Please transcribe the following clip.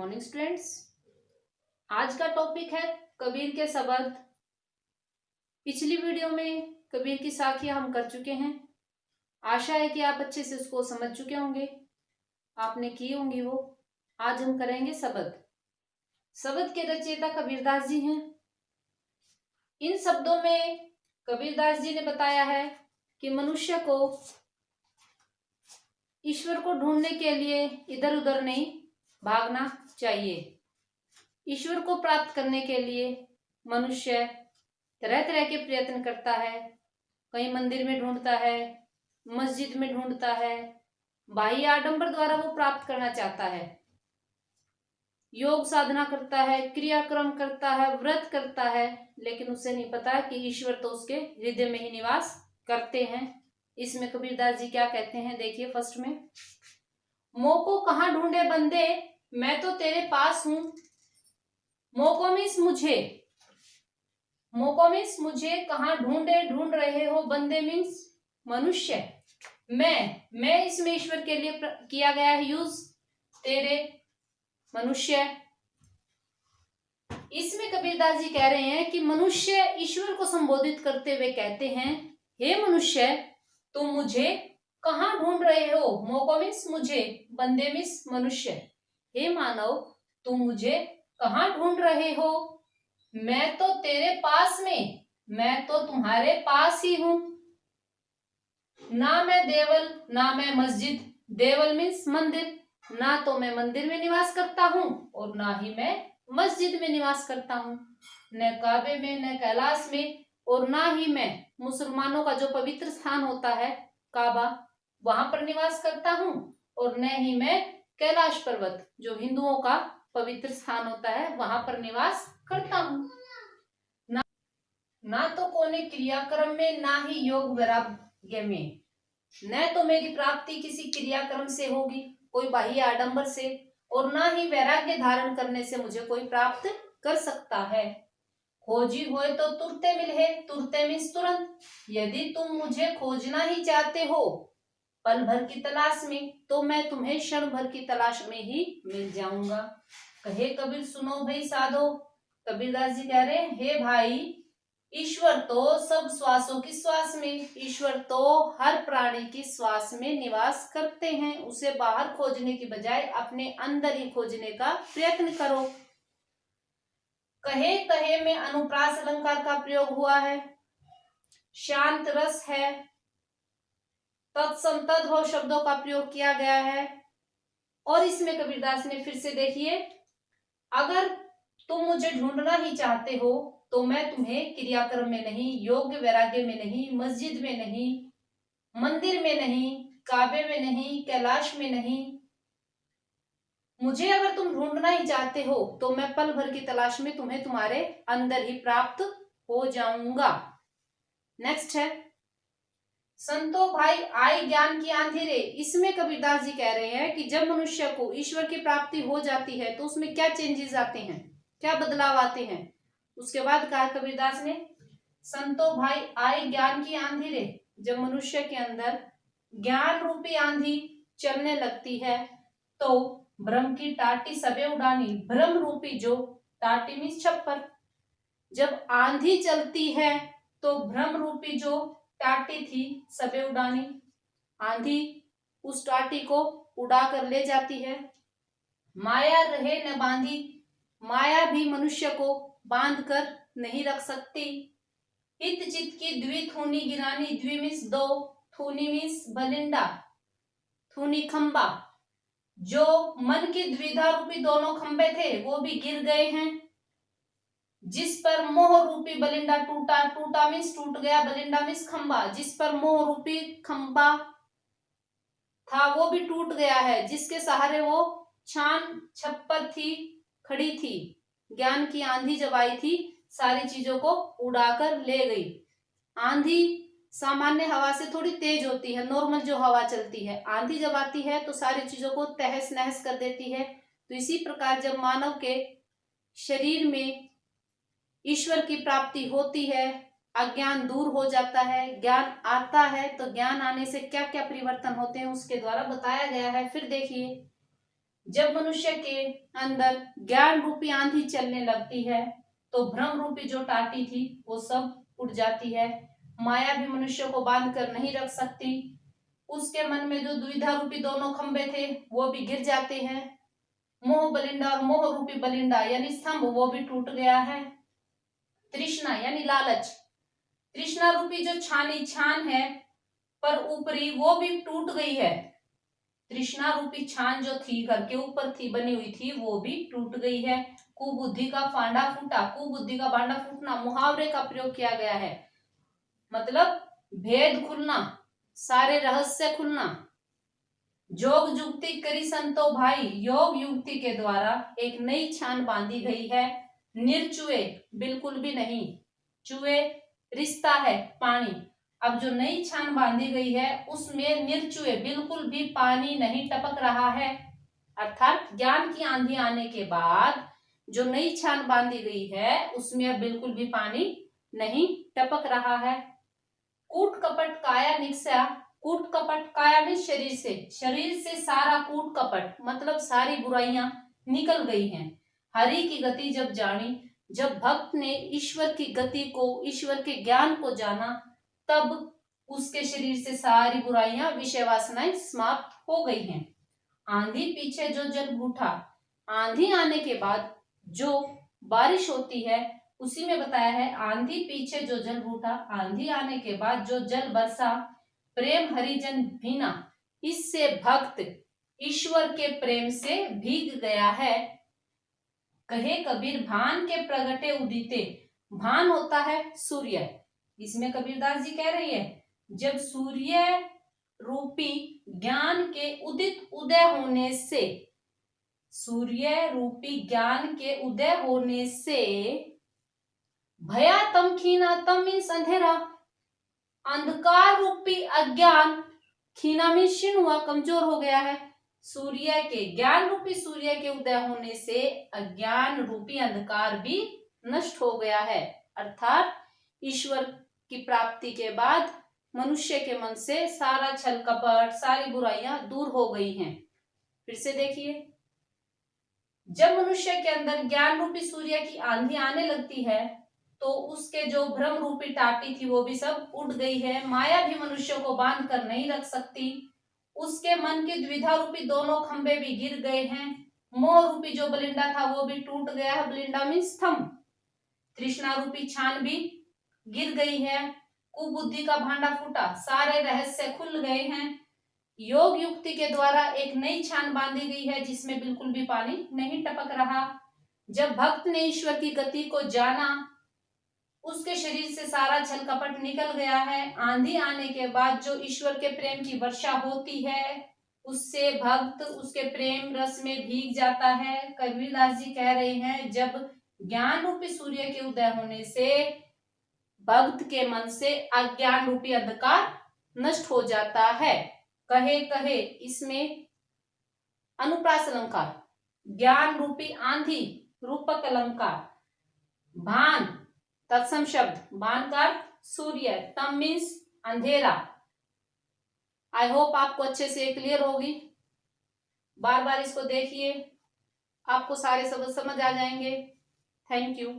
Morning students. आज का topic है कबीर के शब्द। पिछली वीडियो में कबीर की साखियां हम कर चुके हैं। आशा है कि आप अच्छे से उसको समझ चुके होंगे, आपने की होंगी वो। आज हम करेंगे शब्द। शब्द के रचयिता कबीरदास जी हैं। इन शब्दों में कबीरदास जी ने बताया है कि मनुष्य को ईश्वर को ढूंढने के लिए इधर उधर नहीं भागना चाहिए। ईश्वर को प्राप्त करने के लिए मनुष्य तरह तरह के प्रयत्न करता है। कहीं मंदिर में ढूंढता है, मस्जिद में ढूंढता है, बाह्य आडंबर द्वारा वो प्राप्त करना चाहता है। योग साधना करता है, क्रियाक्रम करता है, व्रत करता है, लेकिन उसे नहीं पता कि ईश्वर तो उसके हृदय में ही निवास करते हैं। इसमें कबीरदास जी क्या कहते हैं, देखिए फर्स्ट में, मोह को कहाँ ढूंढे बंदे, मैं तो तेरे पास हूं। मोको मीन्स मुझे, मोको मीन्स मुझे, कहाँ ढूंढ रहे हो, बंदे मीन्स मनुष्य। मैं इसमें ईश्वर के लिए किया गया है यूज, तेरे मनुष्य। इसमें कबीरदास जी कह रहे हैं कि मनुष्य ईश्वर को संबोधित करते हुए कहते हैं, हे मनुष्य तुम मुझे कहाँ ढूंढ रहे हो। मोको मीन्स मुझे, बंदे मीन्स मनुष्य। हे मानव तुम मुझे कहाँ ढूंढ रहे हो, मैं तो तेरे पास में, मैं तो तुम्हारे पास ही हूं। ना मैं देवल ना मैं मस्जिद, देवल मीन्स मंदिर, ना तो मैं मंदिर में निवास करता हूं और ना ही मैं मस्जिद में निवास करता हूं। न काबे में, न कैलाश में, और ना ही मैं मुसलमानों का जो पवित्र स्थान होता है काबा, वहां पर निवास करता हूं, और न ही मैं कैलाश पर्वत जो हिंदुओं का पवित्र स्थान होता है वहां पर निवास करता हूं। ना तो कोने क्रियाक्रम में, ना ही योग वैराग्य में। न तो मेरी प्राप्ति किसी क्रियाक्रम से होगी, कोई बाह्य आडंबर से, और ना ही वैराग्य धारण करने से मुझे कोई प्राप्त कर सकता है। खोजी होए तो तुरते मिले, तुरते मीन्स तुरंत। यदि तुम मुझे खोजना ही चाहते हो पल भर की तलाश में, तो मैं तुम्हें क्षण भर की तलाश में ही मिल जाऊंगा। कहे कबीर सुनो भाई साधो, कबीरदास जी कह रहे हैं, हे भाई ईश्वर तो सब श्वासों की श्वास में, ईश्वर तो हर प्राणी की श्वास में निवास करते हैं। उसे बाहर खोजने की बजाय अपने अंदर ही खोजने का प्रयत्न करो। कहे कहे में अनुप्रास अलंकार का प्रयोग हुआ है, शांत रस है, तत्सम तद्भव शब्दों का प्रयोग किया गया है। और इसमें कबीरदास ने फिर से देखिए, अगर तुम मुझे ढूंढना ही चाहते हो तो मैं तुम्हें क्रियाक्रम में नहीं, योग्य वैराग्य में नहीं, मस्जिद में नहीं, मंदिर में नहीं, काबे में नहीं, कैलाश में नहीं, मुझे अगर तुम ढूंढना ही चाहते हो तो मैं पल भर की तलाश में तुम्हें तुम्हारे अंदर ही प्राप्त हो जाऊंगा। नेक्स्ट है, संतो भाई आई ज्ञान की आंधी रे। इसमें कबीरदास जी कह रहे हैं कि जब मनुष्य को ईश्वर की प्राप्ति हो जाती है तो उसमें क्या चेंजेस आते हैं, क्या बदलाव आते हैं। उसके बाद कहा कबीरदास ने, संतो भाई आई ज्ञान की आंधी रे। जब मनुष्य के अंदर ज्ञान रूपी आंधी चलने लगती है तो भ्रम की टाटी सबे उड़ानी, भ्रम रूपी जो टाटी मीन्स छप्पर, जब आंधी चलती है तो भ्रम रूपी जो टाटी थी सबे उड़ानी, आंधी उस टाटी को उड़ा कर ले जाती है। माया रहे न बांधी, माया भी मनुष्य को बांध कर नहीं रख सकती। हित चित की द्वि थूनी गिरानी, द्वि मीन्स दो, थूनी मीन्स बलिंडा, थूनी खंबा, जो मन की द्विधा रूपी दोनों खंबे थे वो भी गिर गए हैं। जिस पर मोह रूपी बलिंडा टूटा, टूटा मीन्स टूट गया, बलिंडा मीन्स खंबा, जिस पर मोह रूपी खंबा था वो भी टूट गया है, जिसके सहारे वो छान छप्पर थी खड़ी थी। ज्ञान की आंधी जब आई थी सारी चीजों को उड़ाकर ले गई। आंधी सामान्य हवा से थोड़ी तेज होती है, नॉर्मल जो हवा चलती है, आंधी जब आती है तो सारी चीजों को तहस नहस कर देती है। तो इसी प्रकार जब मानव के शरीर में ईश्वर की प्राप्ति होती है, अज्ञान दूर हो जाता है, ज्ञान आता है, तो ज्ञान आने से क्या क्या परिवर्तन होते हैं उसके द्वारा बताया गया है। फिर देखिए, जब मनुष्य के अंदर ज्ञान रूपी आंधी चलने लगती है तो भ्रम रूपी जो टाटी थी वो सब उड़ जाती है। माया भी मनुष्य को बांध कर नहीं रख सकती। उसके मन में जो दुविधा रूपी दोनों खंबे थे वो भी गिर जाते हैं। मोह बलिंडा और मोह रूपी बलिंडा यानी स्तंभ वो भी टूट गया है। तृष्णा यानी लालच, तृष्णा रूपी जो छान है पर ऊपरी वो भी टूट गई है। तृष्णा रूपी छान जो थी घर के ऊपर थी बनी हुई थी वो भी टूट गई है। कुबुद्धि का फांडा फूटा, कुबुद्धि का भांडा फूटना मुहावरे का प्रयोग किया गया है, मतलब भेद खुलना, सारे रहस्य खुलना। जोग जुक्ति करी संतो भाई, योग युक्ति के द्वारा एक नई छान बांधी गई है। निर्चुए बिल्कुल भी नहीं, चुए रिश्ता है पानी। अब जो नई छान बांधी गई है उसमें निर्चुए बिल्कुल भी पानी नहीं टपक रहा है। अर्थात ज्ञान की आंधी आने के बाद जो नई छान बांधी गई है उसमें अब बिल्कुल भी पानी नहीं टपक रहा है। कूट कपट काया निकसा, कूट कपट काया में शरीर से सारा कूट कपट मतलब सारी बुराइयां निकल गई हैं। हरि की गति जब जानी, जब भक्त ने ईश्वर की गति को, ईश्वर के ज्ञान को जाना, तब उसके शरीर से सारी बुराइयां विषय वासनाएं समाप्त हो गई हैं। आंधी पीछे जो जल उठा, आंधी आने के बाद जो बारिश होती है उसी में बताया है आंधी पीछे जो जल उठा, आंधी आने के बाद जो जल बरसा, प्रेम हरिजन भीना, इससे भक्त ईश्वर के प्रेम से भीग गया है। कहे कबीर भान के प्रगटे उदिते, भान होता है सूर्य, इसमें कबीरदास जी कह रही है जब सूर्य रूपी ज्ञान के उदित उदय होने से, सूर्य रूपी ज्ञान के उदय होने से भया तम खीना, तम मीन्स अंधेरा, अंधकार रूपी अज्ञान, खीना मीन्स क्षीण हुआ, कमजोर हो गया है। सूर्य के, ज्ञान रूपी सूर्य के उदय होने से अज्ञान रूपी अंधकार भी नष्ट हो गया है। अर्थात ईश्वर की प्राप्ति के बाद मनुष्य के मन से सारा छल कपट, सारी बुराइयां दूर हो गई हैं। फिर से देखिए, जब मनुष्य के अंदर ज्ञान रूपी सूर्य की आंधी आने लगती है तो उसके जो भ्रम रूपी टाटी थी वो भी सब उड़ गई है। माया भी मनुष्य को बांध कर नहीं रख सकती। उसके मन की द्विधा रूपी दोनों खंबे भी गिर गए हैं। मोह रूपी जो बलिंडा था वो भी टूट गया है, बलिंडा मीन्स स्तंभ। तृष्णा रूपी छान भी गिर गई है। कुबुद्धि का भांडा फूटा, सारे रहस्य खुल गए हैं। योग युक्ति के द्वारा एक नई छान बांधी गई है जिसमें बिल्कुल भी पानी नहीं टपक रहा। जब भक्त ने ईश्वर की गति को जाना, उसके शरीर से सारा छल कपट निकल गया है। आंधी आने के बाद जो ईश्वर के प्रेम की वर्षा होती है उससे भक्त उसके प्रेम रस में भीग जाता है। कबीरदास जी कह रहे हैं जब ज्ञान रूपी सूर्य के उदय होने से भक्त के मन से अज्ञान रूपी अंधकार नष्ट हो जाता है। कहे कहे इसमें अनुप्रास अलंकार, ज्ञान रूपी आंधी रूपक अलंकार, भान तत्सम शब्द, भान का सूर्य, तम मीन्स अंधेरा। आई होप आपको अच्छे से क्लियर होगी। बार बार इसको देखिए, आपको सारे शब्द समझ आ जाएंगे। Thank you.